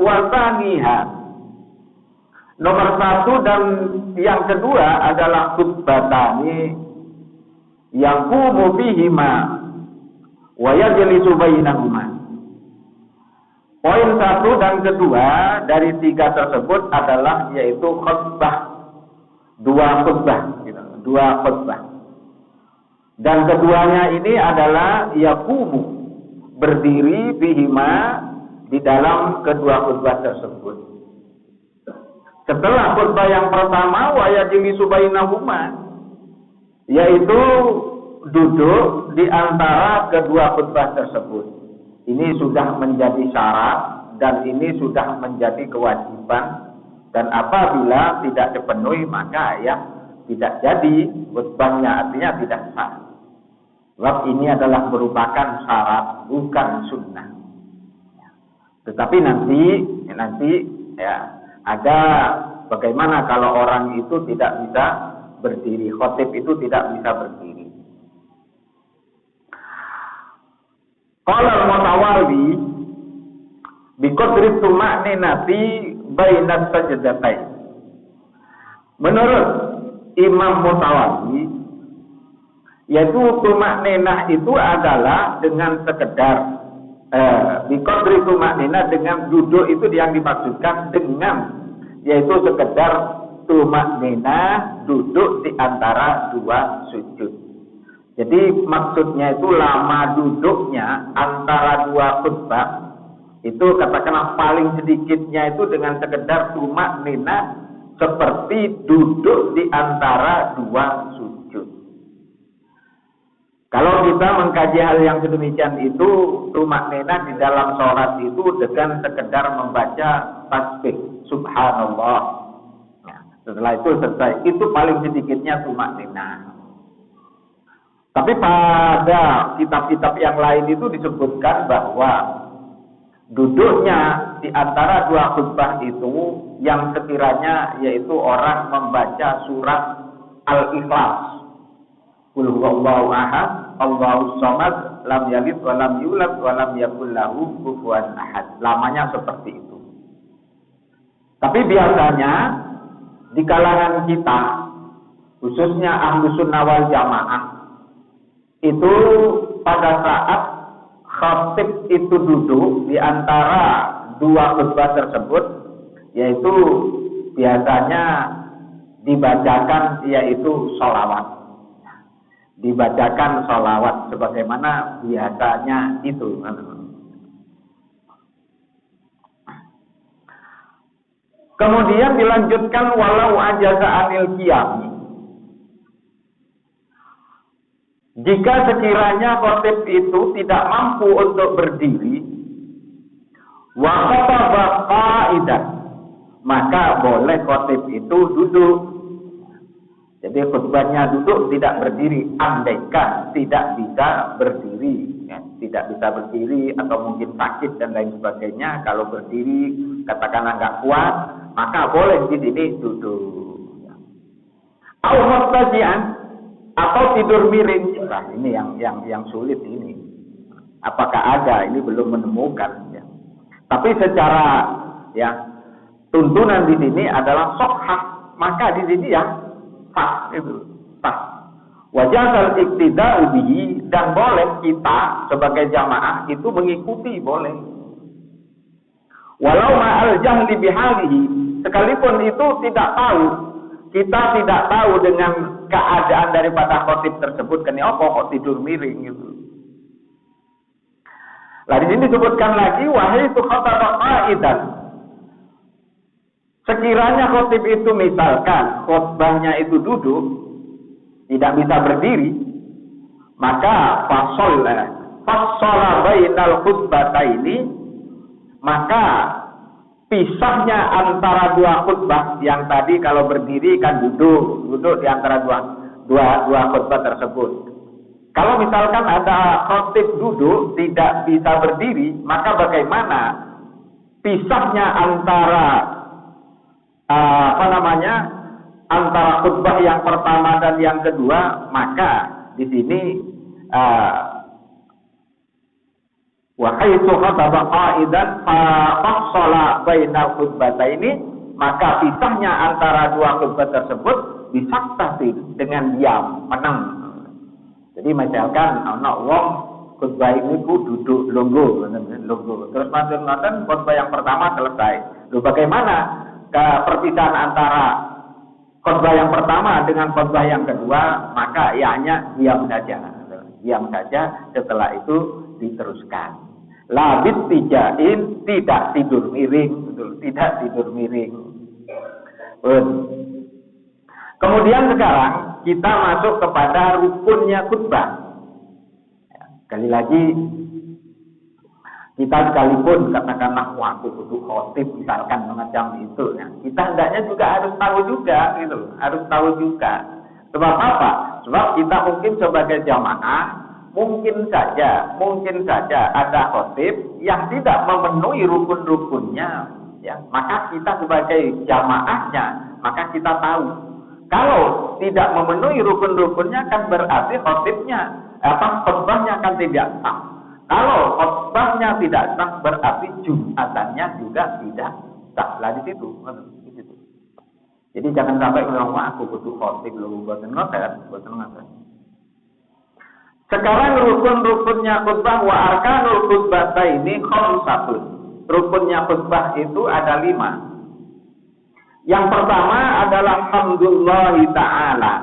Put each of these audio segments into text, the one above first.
wa tsaniha. Nomor satu dan yang kedua adalah khutbatani yaqumu bihima wa yajlisu bainahuma. Poin satu dan kedua dari tiga tersebut adalah yaitu khutbah, dua khutbah. Dan keduanya ini adalah yaqumu, berdiri bihima di dalam kedua khutbah tersebut. Setelah khutbah yang pertama wa yajlisu bainahuma, yaitu duduk di antara kedua khutbah tersebut. Ini sudah menjadi syarat dan ini sudah menjadi kewajiban, dan apabila tidak dipenuhi maka ya tidak jadi khutbahnya, artinya tidak sah. Sebab ini adalah merupakan syarat, bukan sunnah. Tetapi nanti ya ada bagaimana kalau orang itu tidak bisa berdiri, khotib itu tidak bisa berdiri. Qala al-Mutawalli bi qadri tuma'ninati baina sajdatain. Menurut Imam Mutawalli, yaitu tumakninah itu adalah dengan sekedar biqadri tumakninah, dengan duduk itu yang dimaksudkan dengan yaitu sekedar tumakninah, duduk di antara dua sujud. Jadi maksudnya itu lama duduknya antara dua khutbah itu katakanlah paling sedikitnya itu dengan sekedar tumakninah seperti duduk di antara dua sujud. Kalau kita mengkaji hal yang sedemikian itu, tumakninah di dalam sholat itu dengan sekedar membaca tasbih subhanallah. Nah, setelah itu selesai, itu paling sedikitnya tumakninah. Tapi pada kitab-kitab yang lain itu disebutkan bahwa duduknya di antara dua khutbah itu yang sekiranya yaitu orang membaca surat Al-Ikhlas. Qul huwallahu ahad, Allahus samad, lam yalid wa lam yulad wa lam yakul lahu kufuwan ahad. Lamanya seperti itu. Tapi biasanya di kalangan kita, khususnya Ahlus Sunnah wal Jamaah, itu pada saat khatib itu duduk di antara dua khutbah tersebut, yaitu biasanya dibacakan yaitu sholawat. Dibacakan sholawat sebagaimana biasanya itu. Kemudian dilanjutkan walau ajaza anil qiyami. Jika sekiranya khatib itu tidak mampu untuk berdiri, wa khataba qa'idan, maka boleh khatib itu duduk. Jadi khutbahnya duduk, tidak berdiri, andaikan tidak bisa berdiri, ya, tidak bisa berdiri atau mungkin sakit dan lain sebagainya. Kalau berdiri katakanlah nggak kuat, maka boleh di sini duduk. Al-Mustajian atau tidur miring. Nah, ini yang sulit ini. Apakah ada? Ini belum menemukan. Ya. Tapi secara ya tuntunan di sini adalah sokhah, maka di sini ya sah itu sah. Wajah al-iktida'u bihi, dan boleh kita sebagai jamaah itu mengikuti, boleh. Walau ma'al jahli bihalihi, sekalipun itu tidak tahu, kita tidak tahu dengan keadaan daripada khotib tersebut, kenapa kok tidur miring gitu. Lah di sini disebutkan lagi wahai itu khataba qa'idan. Sekiranya khotib itu misalkan khotbahnya itu duduk, tidak bisa berdiri, maka fasola bainal khutbataini, maka pisahnya antara dua khutbah yang tadi kalau berdiri kan duduk di antara dua khutbah tersebut. Kalau misalkan ada khotib duduk tidak bisa berdiri, maka bagaimana pisahnya antara antara khutbah yang pertama dan yang kedua? Maka di sini Wa haitsu khataba qaidan fa fassala bainal khutbataini, maka pisahnya antara dua khutbah tersebut bisa dengan diam, meneng. Jadi misalkan ana wong khutbah ini ku duduk lungguh. Terus maksud ngoten khutbah yang pertama selesai. Loh bagaimana perpisahan antara khutbah yang pertama dengan khutbah yang kedua? Maka ya hanya diam saja. Diam saja, setelah itu diteruskan. Labit tijain, tidak tidur miring, betul, tidak tidur miring. Kemudian sekarang kita masuk kepada rukunnya khutbah. Sekali lagi, kita sekalipun katakanlah waktu butuh khotib misalkan semacam itu, ya, kita hendaknya juga harus tahu juga, gitu, harus tahu juga. Sebab apa? Sebab kita mungkin sebagai jamaah mungkin saja ada khotib yang tidak memenuhi rukun-rukunnya, ya, maka kita sebagai jamaahnya, maka kita tahu kalau tidak memenuhi rukun-rukunnya kan berarti khotbahnya kan tidak sah. Kalau khotbahnya tidak sah berarti jumatannya juga tidak sah. Lah di situ. Jadi jangan sampai bilang aku butuh khotib lu boten ngoten. Sekarang rukun-rukunnya khutbah wa arkanul khutbataini khamsatun. Rukunnya khutbah itu ada 5. Yang pertama adalah hamdulillahi ta'ala,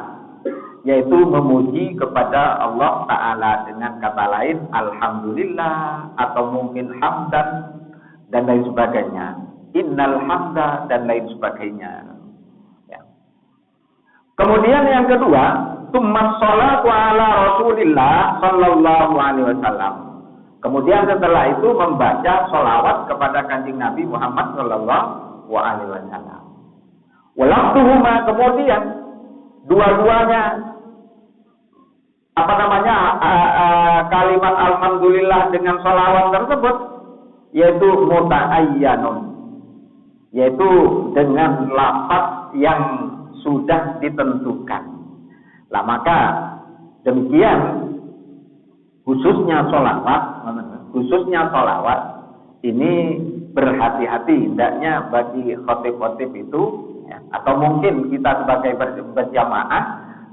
yaitu memuji kepada Allah Ta'ala dengan kata lain alhamdulillah atau mungkin hamdan dan lain sebagainya, innal hamda dan lain sebagainya, ya. Kemudian yang kedua, tsumma sholatu ala Rasulillah sallallahu alaihi wasallam. Kemudian setelah itu membaca sholawat kepada Kanjeng Nabi Muhammad sallallahu alaihi wasallam. Walaftuhuma, kemudian dua-duanya kalimat alhamdulillah dengan sholawat tersebut yaitu muta'ayyanun, yaitu dengan lafaz yang sudah ditentukan. Lah maka demikian khususnya sholawat ini berhati-hati hendaknya bagi khotib-khotib itu, ya, atau mungkin kita sebagai berjamaah,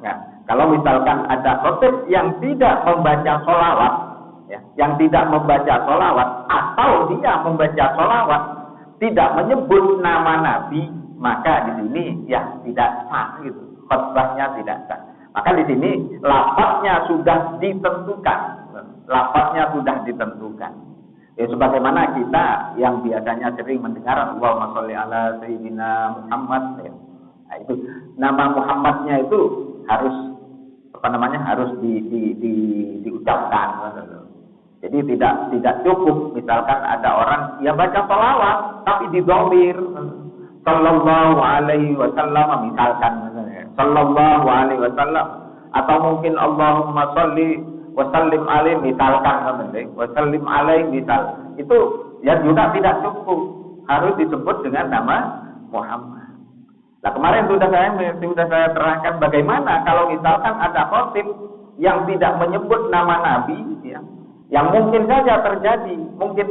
ya, kalau misalkan ada khotib yang tidak membaca sholawat, ya, yang tidak membaca sholawat atau dia membaca sholawat tidak menyebut nama Nabi, maka di sini ya tidak sah, gitu, khutbahnya tidak sah. Maka di sini lafaznya sudah ditentukan, Ya, sebagaimana kita yang biasanya sering mendengar Allahumma sholli ala sayyidina Muhammad, ya. Nah, itu nama Muhammadnya itu harus diucapkan. Jadi tidak cukup misalkan ada orang yang baca sholawat tapi didhamir sallallahu alaihi wasallam misalkan, sallallahu alaihi wasallam, atau mungkin Allahumma sholli wasallim alaih misalkan, wasallim alaih misal, itu ya juga tidak cukup, harus disebut dengan nama Muhammad. Nah kemarin sudah saya terangkan bagaimana kalau misalkan ada khotib yang tidak menyebut nama Nabi, ya, yang mungkin saja terjadi, mungkin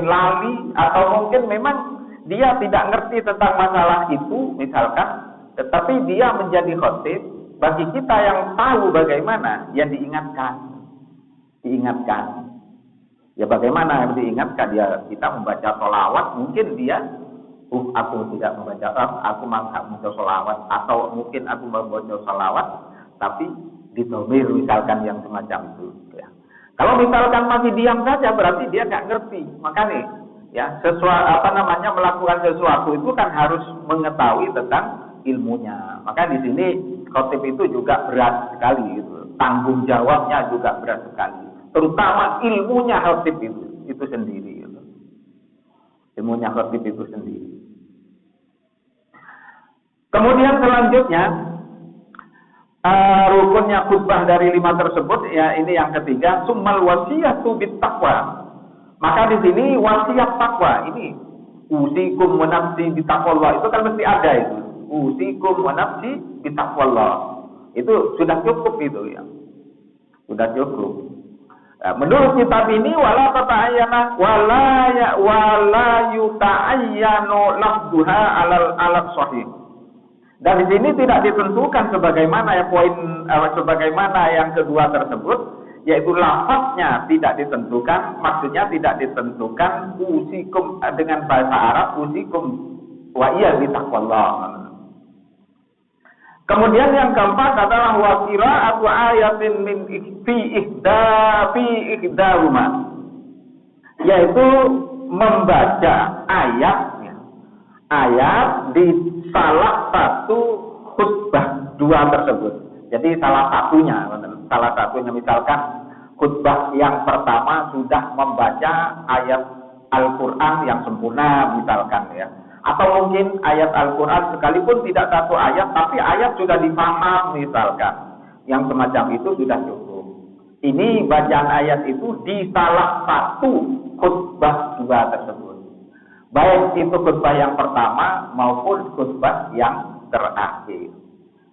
lali atau mungkin memang dia tidak ngerti tentang masalah itu misalkan, tetapi dia menjadi khotib. Bagi kita yang tahu bagaimana, yang diingatkan. Ya bagaimana yang diingatkan? Ya kita membaca sholawat, mungkin dia, aku tidak membaca, aku membaca sholawat, atau mungkin aku membaca sholawat, tapi didhamir misalkan yang semacam itu. Ya. Kalau misalkan masih diam saja, berarti dia nggak ngerti. Makanya, ya melakukan sesuatu itu kan harus mengetahui tentang ilmunya. Maka di sini khotib itu juga berat sekali, gitu. Tanggung jawabnya juga berat sekali, terutama ilmunya khotib itu sendiri, gitu. Ilmunya khotib itu sendiri. Kemudian selanjutnya rukunnya khutbah dari 5 tersebut, ya ini yang ketiga, summal wasiyatu bit taqwa. Maka di sini wasiat takwa ini, usikum wa nafsi bit taqwa, itu kan mesti ada itu. Usikum wa nafsi bitaqwallah. Itu sudah cukup itu, ya. Sudah cukup. Menurut kitab ini wala tata'ayyana wala yuta'ayyanu lafduha alal sahih. Dan di sini tidak ditentukan sebagaimana sebagaimana yang kedua tersebut, yaitu lafaznya tidak ditentukan, maksudnya tidak ditentukan usikum dengan bahasa Arab usikum wa iya bitaqwallah. Kemudian yang keempat adalah wa qira'atu ayatin min fi ihdahuma, yaitu membaca ayat di salah satu khutbah dua tersebut. Jadi salah satunya misalkan khutbah yang pertama sudah membaca ayat Al-Qur'an yang sempurna misalkan ya. Atau mungkin ayat Al-Quran sekalipun tidak satu ayat, tapi ayat sudah dipaham misalkan. Yang semacam itu sudah cukup. Ini bacaan ayat itu di salah satu khutbah dua tersebut. Baik itu khutbah yang pertama maupun khutbah yang terakhir.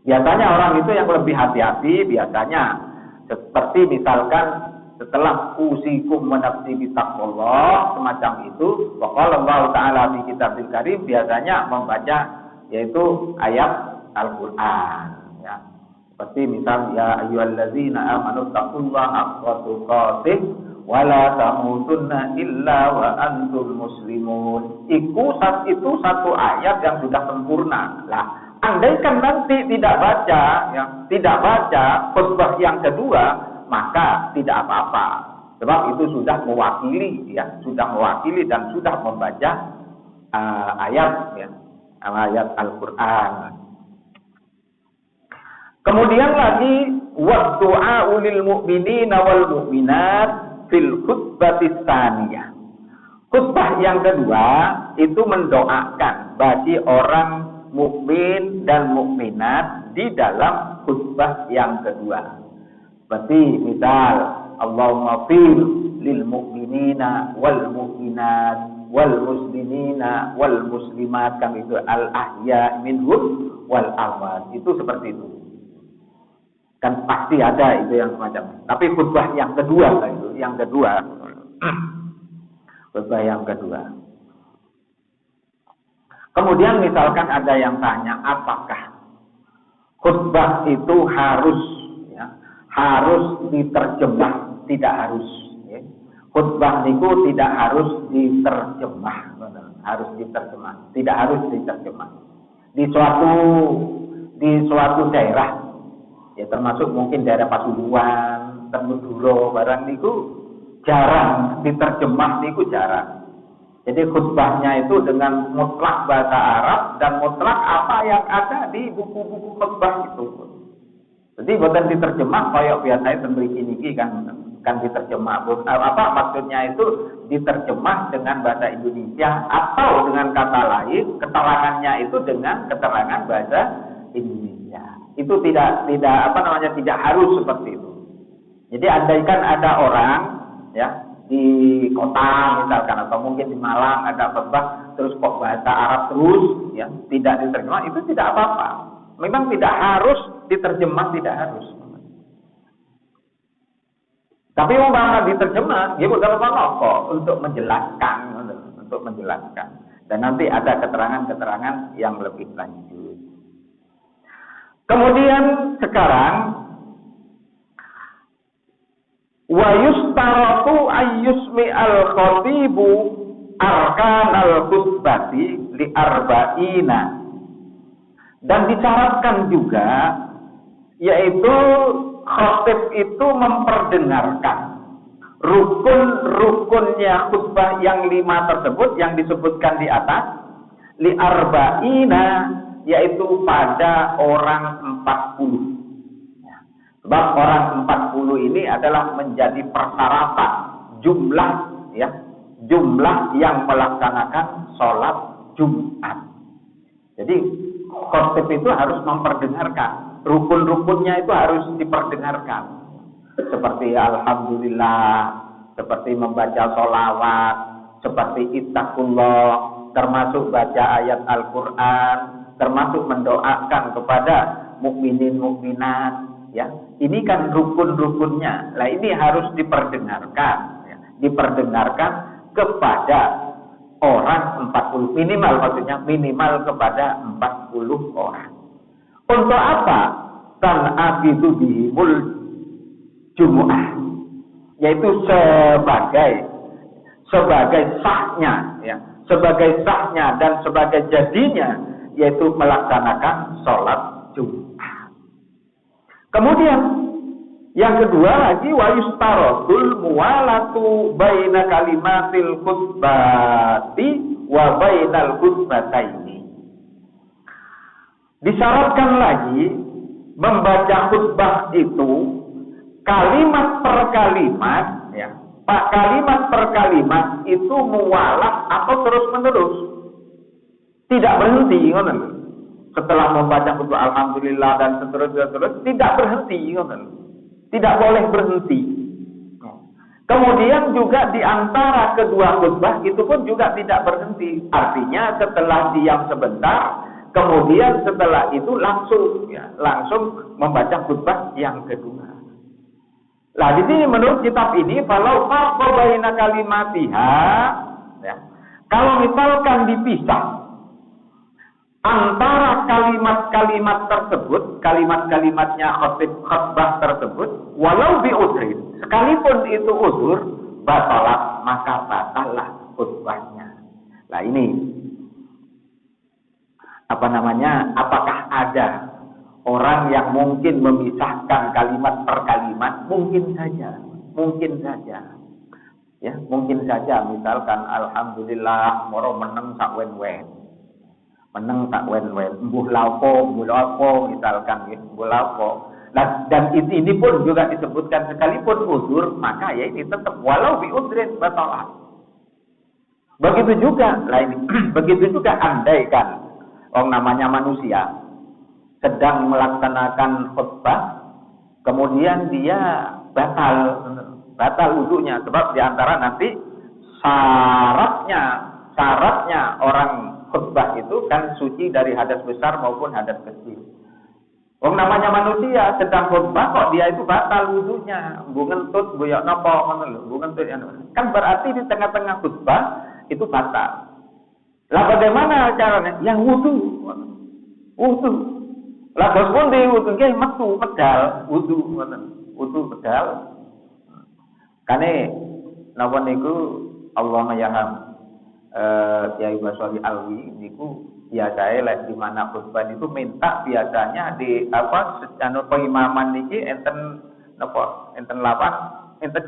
Biasanya orang itu yang lebih hati-hati, biasanya seperti misalkan setelah usikum menafsi bitaqwallah semacam itu, waqala Allah Ta'ala di kitabul karim biasanya membaca yaitu ayat Al-Qur'an ya. Seperti misal ya ayyuhallazina amanu taqullaha haqqa tuqatih wa la tamutunna illa wa antum muslimun. Itu satu ayat yang sudah sempurna. Lah, andaikan nanti tidak baca khutbah yang kedua, maka tidak apa-apa, sebab itu sudah mewakili dan sudah membaca ayat Al-Qur'an. Kemudian lagi wa du'a lil mu'minina wal mu'minat fil khutbatis tsaniyah. Khutbah yang kedua itu mendoakan bagi orang mukmin dan mukminat di dalam khutbah yang kedua. Seperti misal Allahumma fir lil mu'minina wal mu'minat wal muslimina wal muslimat, kan itu al ahya minhum wal amwat. Itu seperti itu. Kan pasti ada itu yang semacam. Tapi khutbah yang kedua itu, khutbah yang kedua. Kemudian misalkan ada yang tanya, apakah khutbah itu harus diterjemah? Tidak harus ya. Khutbah itu tidak harus diterjemah, tidak harus diterjemah. Di suatu daerah ya, termasuk mungkin daerah Pasuruan, Temuduro barang itu jarang diterjemah, itu jarang. Jadi khutbahnya itu dengan mutlak bahasa Arab dan mutlak apa yang ada di buku-buku khutbah itu. Jadi bukan diterjemah kayak biasa niki kan diterjemah. Maksudnya itu diterjemah dengan bahasa Indonesia atau dengan kata lain keterangannya itu dengan keterangan bahasa Indonesia. Itu tidak harus seperti itu. Jadi andaikan ada orang ya di kota misalkan atau mungkin di Malang ada khutbah terus kok bahasa Arab terus ya tidak diterjemah, itu tidak apa-apa. Memang tidak harus diterjemah, tidak harus. Tapi umpama diterjemah, dia bukan apa untuk menjelaskan. Dan nanti ada keterangan-keterangan yang lebih lanjut. Kemudian sekarang wa yustaratu ayyusmi al-khatibu arkanal khutbati li arba'ina. Dan disyaratkan juga yaitu khatib itu memperdengarkan rukun-rukunnya khutbah yang 5 tersebut yang disebutkan di atas li arba'ina, yaitu pada orang 40. Sebab orang 40 ini adalah menjadi persyaratan jumlah yang melaksanakan sholat Jumat. Jadi khotib itu harus memperdengarkan, rukun-rukunnya itu harus diperdengarkan. Seperti alhamdulillah, seperti membaca sholawat, seperti ittaqullah, termasuk baca ayat Al-Qur'an, termasuk mendoakan kepada mukminin mukminat, ya. Ini kan rukun-rukunnya. Lah ini harus diperdengarkan, ya. Diperdengarkan kepada orang 40 minimal, maksudnya minimal kepada 40 orang. Untuk apa? Kan abidu bihimul jumu'ah, yaitu sebagai sahnya, ya, sebagai sahnya dan sebagai jadinya, yaitu melaksanakan sholat Jumat. Kemudian yang kedua lagi, wa yustaradul muwalatu baina kalimatil khutbati wa bainal khutbataini. Disyaratkan lagi membaca khutbah itu kalimat per kalimat, ya. Pak, kalimat per kalimat itu muwalat atau terus menerus, tidak berhenti, ngoten. Setelah membaca khutbah alhamdulillah dan seterusnya tidak berhenti, ngoten. Tidak boleh berhenti. Kemudian juga di antara kedua khutbah itu pun juga tidak berhenti. Artinya setelah diam sebentar, kemudian setelah itu langsung membaca khutbah yang kedua. Nah, di sini menurut kitab ini, falau farqa baina kalimatiha, ya. Kalau misalkan dipisah antara kalimat-kalimat tersebut, kalimat-kalimatnya khutbah tersebut, walau bi'udrin, sekalipun itu udzur, batalah, maka batallah khutbahnya. Nah ini, apakah ada orang yang mungkin memisahkan kalimat per kalimat? Mungkin saja. Ya, mungkin saja. Misalkan alhamdulillah moro meneng sak wen-wen. Mbuh lapo misalkan ya, mbuh lapo. Dan ini pun juga disebutkan sekalipun uzur, maka ya ini tetap walau bi udrin batalah. Begitu juga andaikan orang namanya manusia sedang melaksanakan khutbah, kemudian dia batal wudunya, sebab diantara nanti syaratnya orang khutbah itu kan suci dari hadas besar maupun hadas kecil. Orang namanya manusia sedang khutbah kok dia itu batal wudunya, bu ngentut, bu yok nopo, bu ngentut, kan berarti di tengah-tengah khutbah itu batal. Lah bagaimana caranya? Yang wudu. Lah bos pun di wudu nggih metu medal wudu medal. Kane napa niku Allahumma yarham Kiai Baswali Alwi niku biasae lek di mana khutbah itu minta biasanya di pengimaman niki enten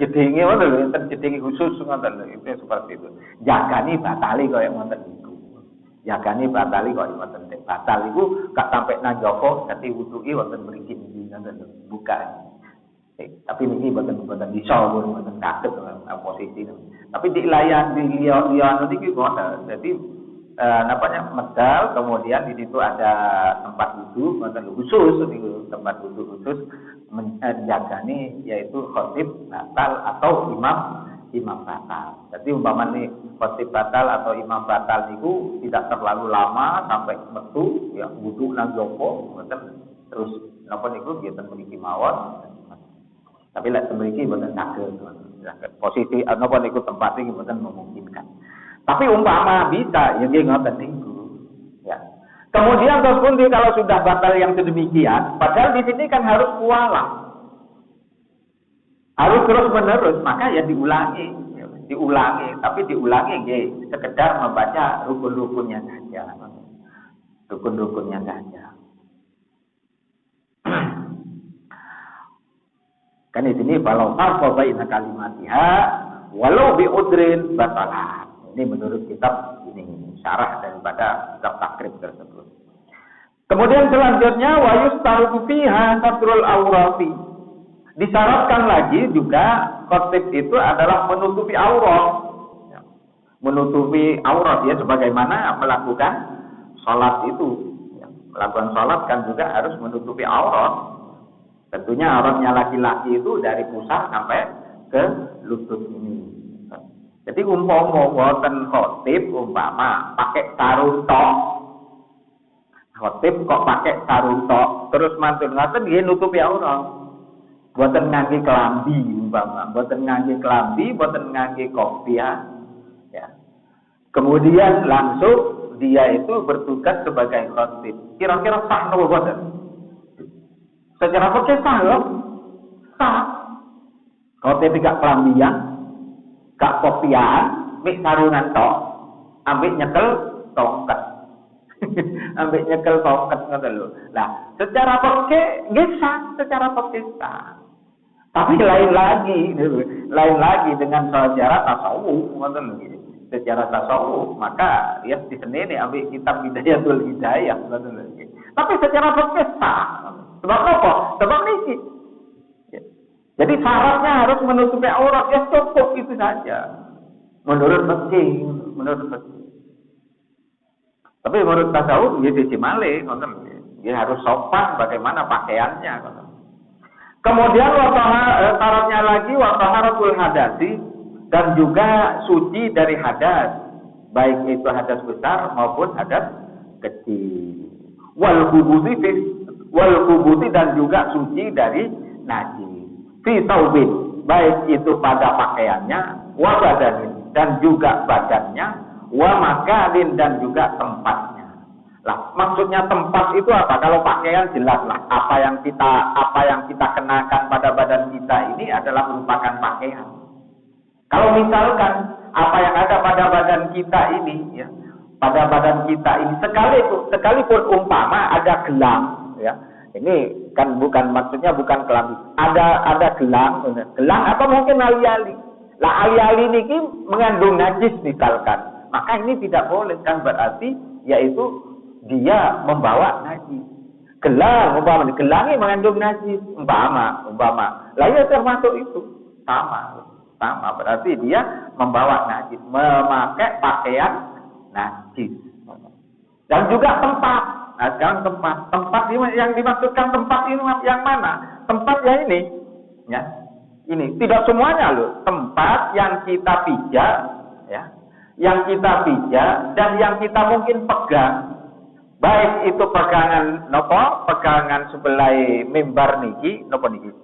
jedinge khusus ngoten lho, itu seperti itu. Jagani batali koyo ngoten niku. Batal iku gak sampai nang Joko dadi wuduki wonten mriki ngoten buka. Tapi niki boten bisa boten kaget posisi. Tapi di liyan niki kok dadi medal, kemudian di situ ada tempat wudu ngoten khusus niku, tempat wudu khusus menjagani yaitu khatib batal atau imam batal. Jadi umpamane khatib batal atau imam batal niku tidak terlalu lama sampai metu ya wudu nang joko ngoten terus napa niku nggih mriki mawon. Tapi lek mriki mboten saged. Posisi napa niku tempat iki mboten memungkinkan. Tapi umpama bisa ya nggih ngoten niku. Ya. Kemudian terus pun kalau sudah batal yang sedemikian, padahal di sini kan harus kualah. Harus terus menerus, maka ya diulangi, tapi diulangi nggih sekedar membaca rukun-rukunnya saja. Kan di sini kalau farqa baina kalimatiha walau bi udrin batalah. Ini menurut kitab ini syarah daripada kitab takrib tersebut. Kemudian selanjutnya wa yustaru fiha satrul awrati. Disyaratkan lagi juga khatib itu adalah menutupi aurat. Menutupi aurat ya sebagaimana melakukan salat itu. Melakukan salat kan juga harus menutupi aurat. Tentunya auratnya laki-laki itu dari pusar sampai ke lutut ini. Jadi umpama wonten khatib pakai sarung tok. khotib kok pakai sarung tok terus mantun ngaten nggih nutupi aurat. Mboten ngangge kelambi umpama, mboten ngangge kelambi, mboten ngangge kopiah. Ya. Kemudian langsung dia itu bertugas sebagai khotib. Kira-kira sah napa mboten? Secara fikih sah loh. Sah. Khotib gak kelambian, gak kopiahan, mik sarungan tok, ambek nyekel tongkat. Ambek nyekel tongkat ngoten lho. Lah, secara fikih nggih sah, secara fikih sah. Tapi lain lagi dengan secara tasawuf, ngoten lho. Secara tasawuf, maka dia diseneni ambil kitab Bidayatul Hidayah, ngoten lho. Tapi secara fikih sah. Sebab apa? Sebab niki. Jadi syaratnya harus menutupi aurat, ya cukup itu saja. Menurut fikih. Tapi menurut tasawuf ya dijimale, ngoten. Dia harus sopan bagaimana pakaiannya, ngoten. Kemudian syaratnya lagi wataharatul hadasi dan juga suci dari hadas, baik itu hadas besar maupun hadas kecil. Wal khubuti dan juga suci dari najis. Fi taubin, baik itu pada pakaiannya, wa badanin dan juga badannya, wa makanin dan juga tempatnya. Lah, maksudnya tempat itu apa? Kalau pakaian jelas lah. Apa yang kita kenakan pada badan kita ini adalah merupakan pakaian. Kalau misalkan apa yang ada pada badan kita ini, ya, pada badan kita ini sekalipun umpama ada gelang, ya, ini kan maksudnya bukan kelambi. Ada gelang atau mungkin ali-ali. Lah ali-ali ini mengandung najis misalkan, maka ini tidak boleh kan berarti yaitu dia membawa najis. Gelangnya mengandung najis, umpama. Lah ya termasuk itu. Sama berarti dia membawa najis, memakai pakaian najis. Dan juga tempat. Nah, sekarang tempat yang dimaksudkan tempat ini yang mana? Tempat yang ini, ya. Ini tidak semuanya loh. Tempat yang kita pijak, ya. Yang kita pijak dan yang kita mungkin pegang. Baik itu pegangan sebelah mimbar niki, napa niki?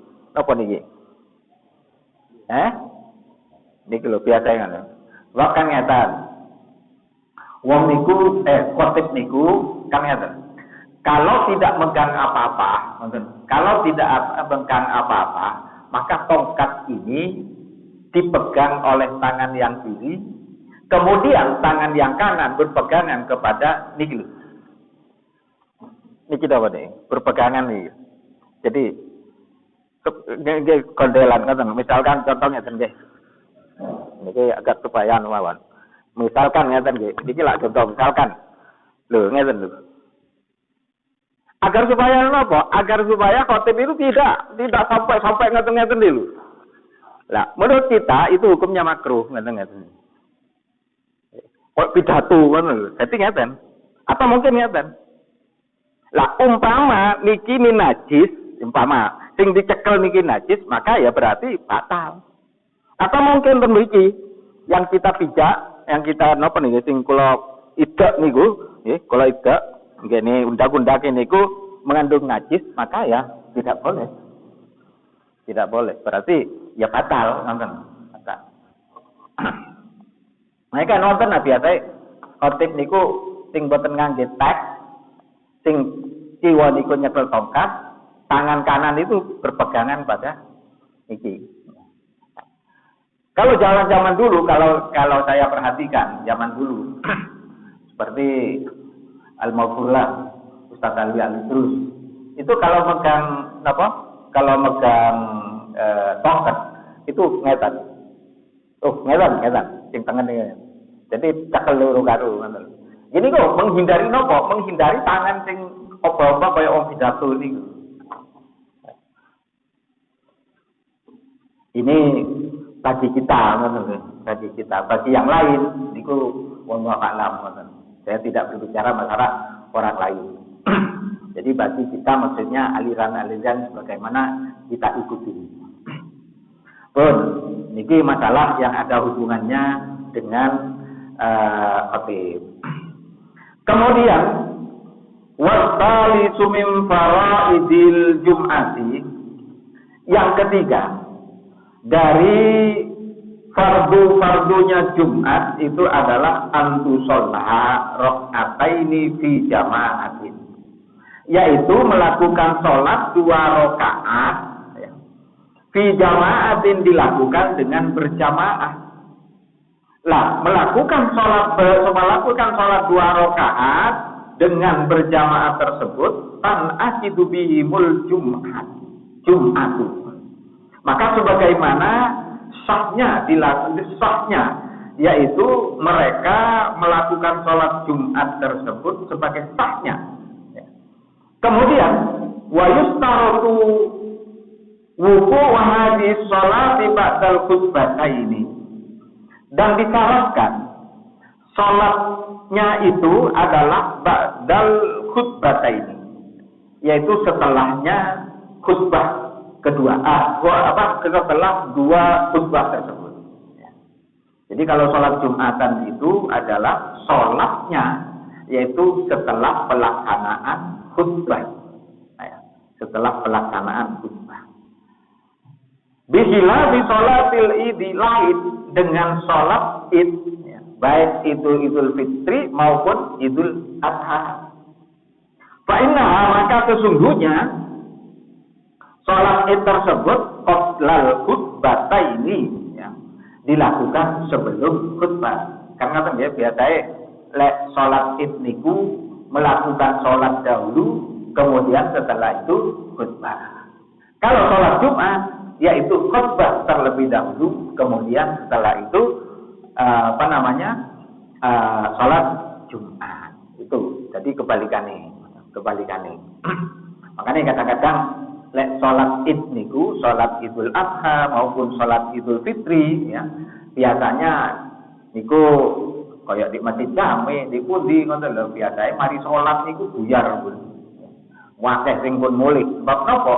Niki lho biasa ngono. Wakan ngeten. Wong niku khotib niku kan ngeten. Kalau tidak megang apa-apa, maka tongkat ini dipegang oleh tangan yang kiri, kemudian tangan yang kanan berpegangan kepada niki lho. Niki apa nih? Berpegangan nih. Jadi kondelan ngoten. Misalkan contohnya nggih. Niki agak supaya mawon. Misalkan ngeten nggih. Niki lak contoh misalkan. Lho ngeten lho. Agar supaya apa? Agar supaya khotib itu tidak sampai ngeten-ngeten dulu. Lah, menurut kita itu hukumnya makruh ngeten-ngeten. Kok pidato ngono lho. Dadi ngeten. Atau mungkin ngeten. Lah umpama niki najis, sing dicekel niki najis, maka ya berarti batal. Atau mungkin mriki yang kita pijak, yang kita napa niki sing kula idak niku, nggih, kula idak ngene undak-undake niku mengandung najis, maka ya tidak boleh. Tidak boleh. Berarti ya batal, nonton. Batal. Mereka nonton biasa khotib niku sing boten ngangge teks, sing kiwa niku nyekel tongkat, tangan kanan itu berpegangan pada iki. Kalau zaman dulu, kalau saya perhatikan zaman dulu, seperti Al-Maghfurlah, Ustaz Ali Al-Idrus, itu kalau megang tongkat itu ngetan. Ngetan, sing tengen iki. Jadi cekel loro karo ngono. Gini kok menghindari nopo? Menghindari tangan sing opo-opo kaya wong pidato niku. Ini bagi kita, bagi kita. Bagi yang lain, niku wallahu a'lam. Saya tidak berbicara masalah orang lain. Jadi bagi kita maksudnya aliran-aliran bagaimana kita ikuti. Pun, niki masalah yang ada hubungannya dengan khotib. Kemudian Wasalisu min faraidil jum'ati. Yang ketiga, dari fardu-fardunya Jumat itu adalah antusollah rakaataini fi jama'atin, yaitu melakukan sholat 2 rakaat ya. Fi jama'atin dilakukan dengan berjamaah. Lah, melakukan sholat 2 rakaat dengan berjamaah tersebut tan'aqidu bihimul Jum'atu. Maka sebagaimana sahnya yaitu mereka melakukan sholat Jumat tersebut sebagai sahnya. Kemudian wa yustaratu wuqu'u hadhihi sholati ba'dal khutbataini, dan disyaratkan sholatnya itu adalah ba'dal khutbataini, yaitu setelahnya khutbah kedua, setelah 2 khutbah tersebut. Jadi kalau sholat Jumatan itu adalah sholatnya, yaitu setelah pelaksanaan khutbah. Setelah pelaksanaan khutbah. Bihilafi sholatil idi lain, dengan sholat id, baik itu Idul Fitri maupun Idul Adha. Fa'innaha, maka sesungguhnya sholat id tersebut qoblal khutbataini ya, dilakukan sebelum khutbah. Karena kan ya biasanya sholat id niku melakukan sholat dahulu, kemudian setelah itu khutbah. Kalau sholat Jumat yaitu khutbah terlebih dahulu, kemudian setelah itu sholat Jumat. Itu jadi kebalikannya. Makanya kadang-kadang sholat id niku, sholat Idul Adha maupun sholat Idul Fitri ya, biasanya niku kaya di masjid jame di pundi ngoten lho, biasane mari sholat niku buyar pun. Wakeh sing pun mulih. Sebab napa?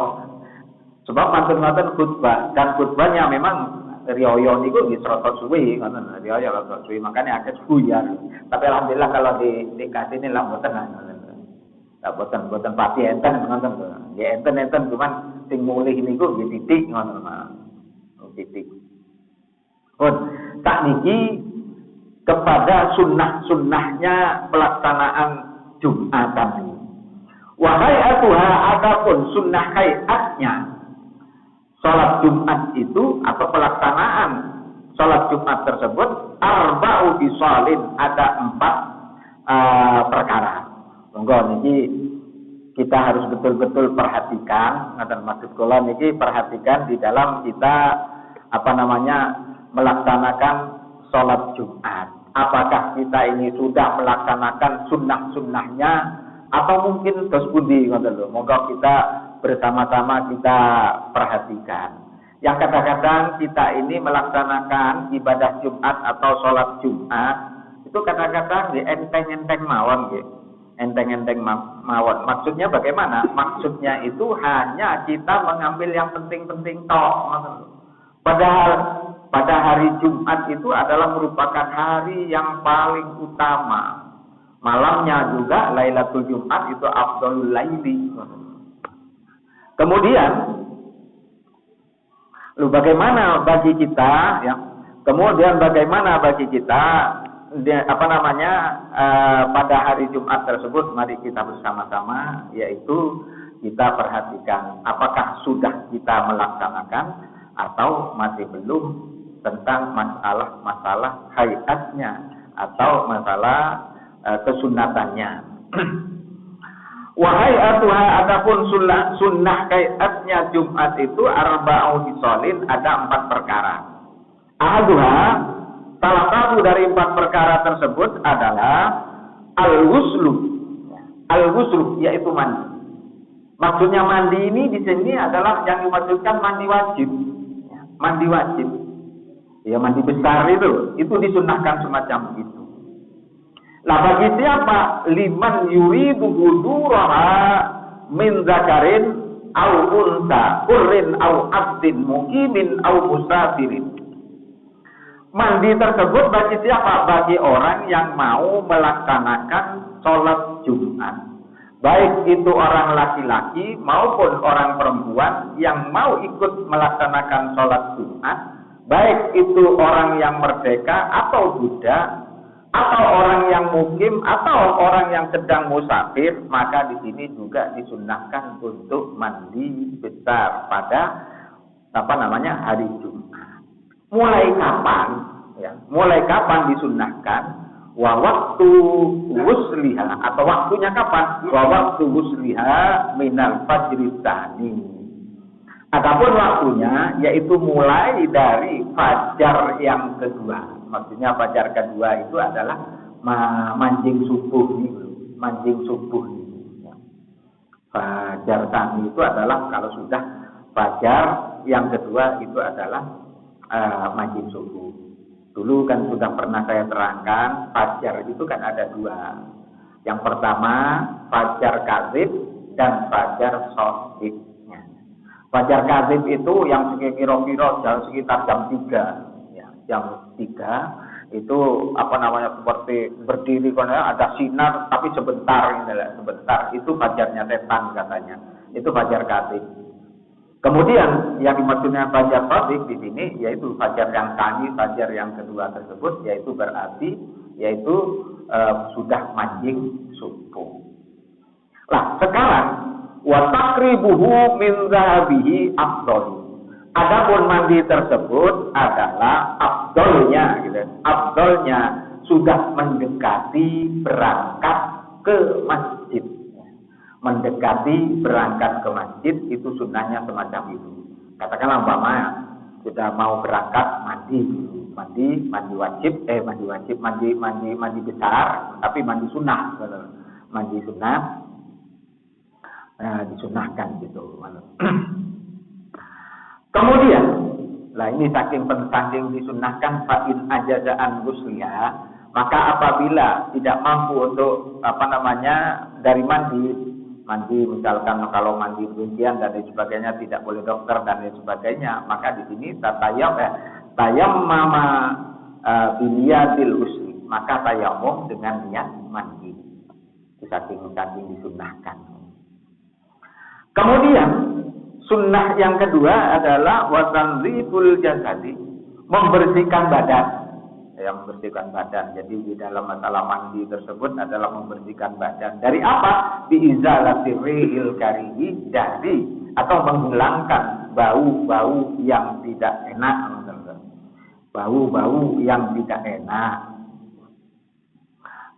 Sebab mantun-mantun khutbah, dan khutbahnya memang riyo niku nggih srata suwi ngoten, riyo rada suwi, makanya akeh buyar. Tapi alhamdulillah kalau dikasih ini lah mboten boten pasti enten ngoten lho. Ya enten cuman sing mulih niku nggih titik ngoten titik. Pun tak niki kepada sunnah-sunnahnya pelaksanaan Jumatan. Wa hay'atuha, adapun sunnah hay'atnya salat Jumat itu atau pelaksanaan salat Jumat tersebut arba'u bisalin, ada 4 perkara. Monggo niki kita harus betul-betul perhatikan, ngaten maksud kula niki perhatikan di dalam kita melaksanakan salat Jumat. Apakah kita ini sudah melaksanakan sunnah-sunnahnya atau mungkin terus pundi ngoten lho. Monggo kita bersama-sama kita perhatikan. Yang kadang-kadang kita ini melaksanakan ibadah Jumat atau salat Jumat itu kadang-kadang enteng-enteng mawon nggih. Enteng-enteng mawon. Maksudnya bagaimana? Maksudnya itu hanya kita mengambil yang penting-penting tok. Padahal pada hari Jumat itu adalah merupakan hari yang paling utama. Malamnya juga Lailatul Jumat itu afdhalul laili. Kemudian bagaimana bagi kita ya? Kemudian bagaimana bagi kita pada hari Jumat tersebut, mari kita bersama-sama yaitu kita perhatikan apakah sudah kita melaksanakan atau masih belum tentang masalah hayatnya atau masalah kesunatannya. Wahai atuha, adapun sunnah hayatnya Jumat itu arba'u bisalin, ada 4 perkara. Ahaduha, salah satu dari 4 perkara tersebut adalah al-ghuslu. Al-ghuslu yaitu mandi. Maksudnya mandi ini di sini adalah yang dimaksudkan mandi wajib. Mandi wajib. Ya mandi besar itu disunnahkan semacam itu. Lah bagi siapa? Liman yuridu huduraha min zakarin au unsa, hurrin au abdin, muqimin au musafirin. Mandi tersebut bagi siapa? Bagi orang yang mau melaksanakan sholat Jumat. baik itu orang laki-laki maupun orang perempuan yang mau ikut melaksanakan sholat Jumat, baik itu orang yang merdeka atau budak, atau orang yang mukim, atau orang yang sedang musafir, maka di sini juga disunnahkan untuk mandi besar pada hari Jumat. Mulai kapan? Ya, mulai kapan disunnahkan? Wa waktu wusliha, atau waktunya kapan? Wa waktu wusliha minal fajri tsani. Adapun waktunya yaitu mulai dari fajar yang kedua. Maksudnya fajar kedua itu adalah manjing subuh ini, manjing subuh ini. Fajar tsani itu adalah kalau sudah fajar yang kedua itu adalah manjing subuh. Dulu kan sudah pernah saya terangkan, fajar itu kan ada dua. Yang pertama, fajar kadzib dan fajar shadiq. Fajar kadzib itu yang kira-kira sekitar jam 3. Ya, jam 3 itu seperti berdiri karena ada sinar tapi sebentar, sebentar. Itu fajarnya setan katanya. Itu fajar kadzib. Kemudian yang dimaksudnya fajar shadiq di sini yaitu fajar yang tsani, fajar yang kedua tersebut yaitu berarti sudah manjing subuh. Lah sekarang wa taqribuhu min zahabihi afdal. Adapun mandi tersebut adalah afdalnya gitu. Afdalnya sudah mendekati berangkat ke masjid. Mendekati berangkat ke masjid itu sunnahnya semacam itu. Katakanlah umpamanya sudah mau berangkat mandi wajib, mandi besar, tapi mandi sunnah, disunahkan gitu. Kemudian, lah ini saking disunahkan fa'in ajaza'an ghusliha, maka apabila tidak mampu untuk dari mandi misalkan kalau mandi rincian dan lain sebagainya tidak boleh dokter dan lain sebagainya, maka di sini tayammama biliyatil usli, maka tayamum dengan niat mandi. Saking disunahkan. Kemudian sunnah yang kedua adalah watanziful jasadi, membersihkan badan. Membersihkan badan. Jadi di dalam masalah mandi tersebut adalah membersihkan badan. Dari apa? Biizalati rihil karihi, dari atau menghilangkan bau-bau yang tidak enak. Bau-bau yang tidak enak.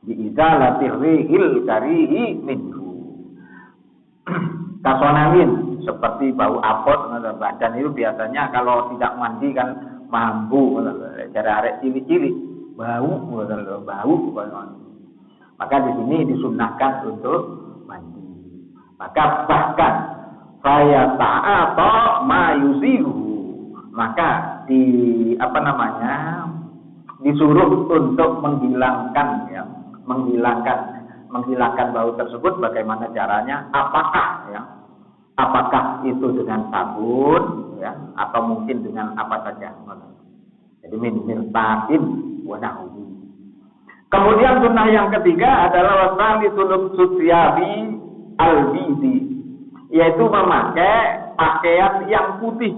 Biizalati rihil karihi minhu. Kasonamin, seperti bau apot badan itu biasanya kalau tidak mandi kan mampu, cara arek cilik-cilik bau. Maka di sini disunahkan untuk mandi. Maka bahkan saya ta'ata ma yuzilu, maka disuruh untuk menghilangkan bau tersebut. Bagaimana caranya? Apakah itu dengan sabun atau mungkin dengan apa saja. Jadi min tatin wa nahwi. Kemudian sunnah yang ketiga adalah wasali sulub susyabi al-bidi, yaitu memakai pakaian yang putih.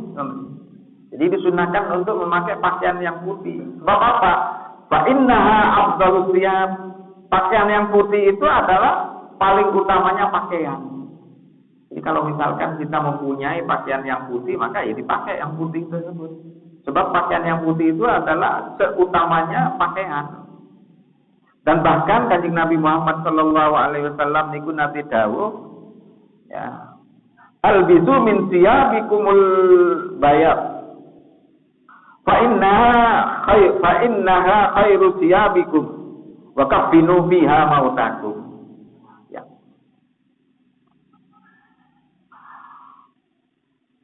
Jadi disunahkan untuk memakai pakaian yang putih. Sebab apa? Fa innaha afdhalus thiyab. Pakaian yang putih itu adalah paling utamanya pakaian. Jadi kalau misalkan kita mempunyai pakaian yang putih, maka ya dipakai yang putih tersebut. Sebab pakaian yang putih itu adalah seutamanya pakaian. Dan bahkan Kanjeng Nabi Muhammad sallallahu alaihi wasallam niku nate dawuh, ya, albizu min thiyabikumul bayad. Fa innaha khairu thiyabikum wa kaffinu biha mautakum.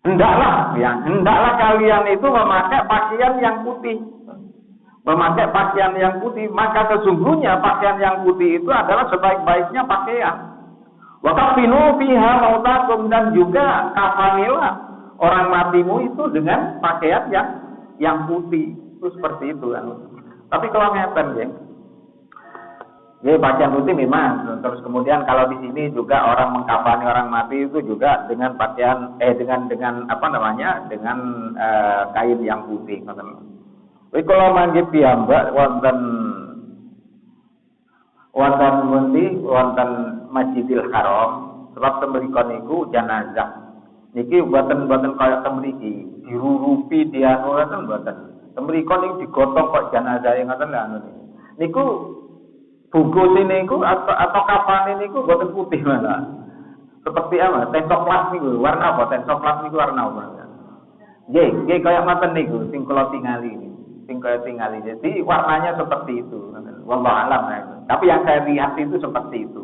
Hendaklah kalian itu memakai pakaian yang putih. Memakai pakaian yang putih, maka sesungguhnya pakaian yang putih itu adalah sebaik-baiknya pakaian. Wa kafinu fiha mautakum, dan juga kafanilah orang matimu itu dengan pakaian yang putih. Itu seperti itu kan. Tapi kalau ngeten, Jadi pakaian putih memang. Terus kemudian kalau di sini juga orang mengkafani orang mati itu juga dengan pakaian dengan apa namanya? Dengan kain yang putih. Tapi kalau mangke piyambak wonten wonten Masjidil Haram sebab temriko niku jenazah. Niki boten kaya temriki dirurupi dianu ngoten boten. Temriko niku digotong kok jenazah ngoten lha anu niku bungkus ini atau kapan ini boten putih malah. Seperti apa? Ten coklat niku. Warna apa? Ten coklat niku warna apa? Nggih kaya ngoten niku sing kula tingali ini. Sing kaya tingali. Jadi warnanya seperti itu. Wallahu alam. Tapi yang saya lihat itu seperti itu.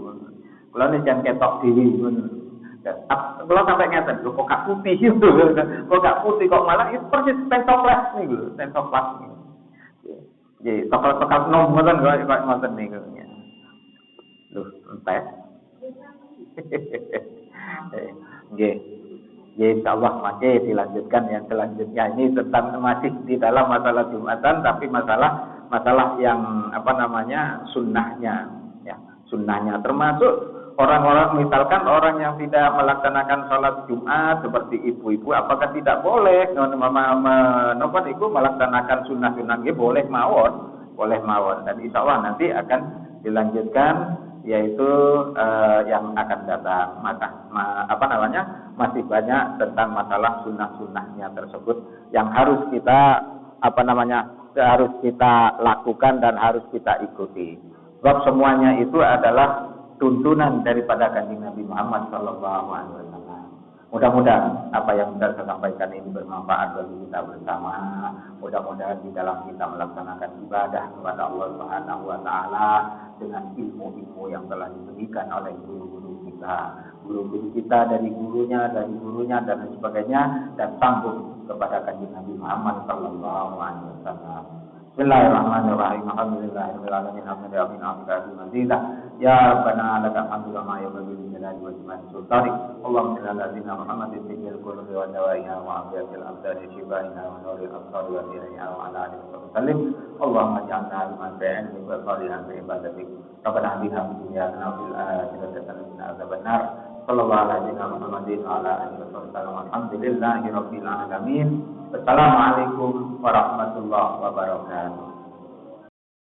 Kula nek jan ketok dhewe ngono. Kula sampai ngeten, kok gak putih itu. Kok gak putih kok malah itu persis ten coklat niku, ten coklat niku. Nggih, tokal-tokal nom ngoten kok ngoten niku. Loh, entek. Nggih. Ya insyaallah masih dilanjutkan yang selanjutnya. Ini tentang masih di dalam masalah Jumatan tapi masalah yang apa namanya? Sunnahnya ya. Sunnahnya termasuk orang-orang misalkan orang yang tidak melaksanakan sholat Jumat seperti ibu-ibu apakah tidak boleh menapa iku melaksanakan sunnah-sunnah nggih boleh mawon dan insyaallah nanti akan dilanjutkan yaitu yang akan datang masih banyak tentang masalah sunnah-sunnahnya tersebut yang harus kita harus kita lakukan dan harus kita ikuti. Sebab semuanya itu adalah tuntunan daripada Kanjeng Nabi Muhammad sallallahu alaihi wasallam. Mudah-mudahan apa yang sudah saya sampaikan ini bermanfaat bagi kita bersama. Mudah-mudahan di dalam kita melaksanakan ibadah kepada Allah Subhanahu wa taala dengan ilmu-ilmu yang telah diberikan oleh guru-guru kita dari gurunya dan lain sebagainya dan sambung kepada Kanjeng Nabi Muhammad sallallahu alaihi wasallam. Bismillahirrahmanirrahim. Alhamdulillahirabbil alamin. Ya Rabbana lakal hamdu kama yanbaghi li jalali wajhika sultanik. Allahumma shalli ala sayyidina Muhammadin sayyidil qulubi wa dawaiha wa afiyatil abdani shifaina wa nuril absari wa sirriha wa ala alihi wa sallim. Allahumma ja'alna liman bi'ilmi wa salihan bi ibadatik. Rabbana atina fid dunya hasanah wa fil akhirati hasanah wa qina adzabannar. Sallallahu ala sayyidina Muhammadin wa ala alihi wa sallam. Alhamdulillahirabbil alamin. Assalamualaikum warahmatullahi wabarakatuh.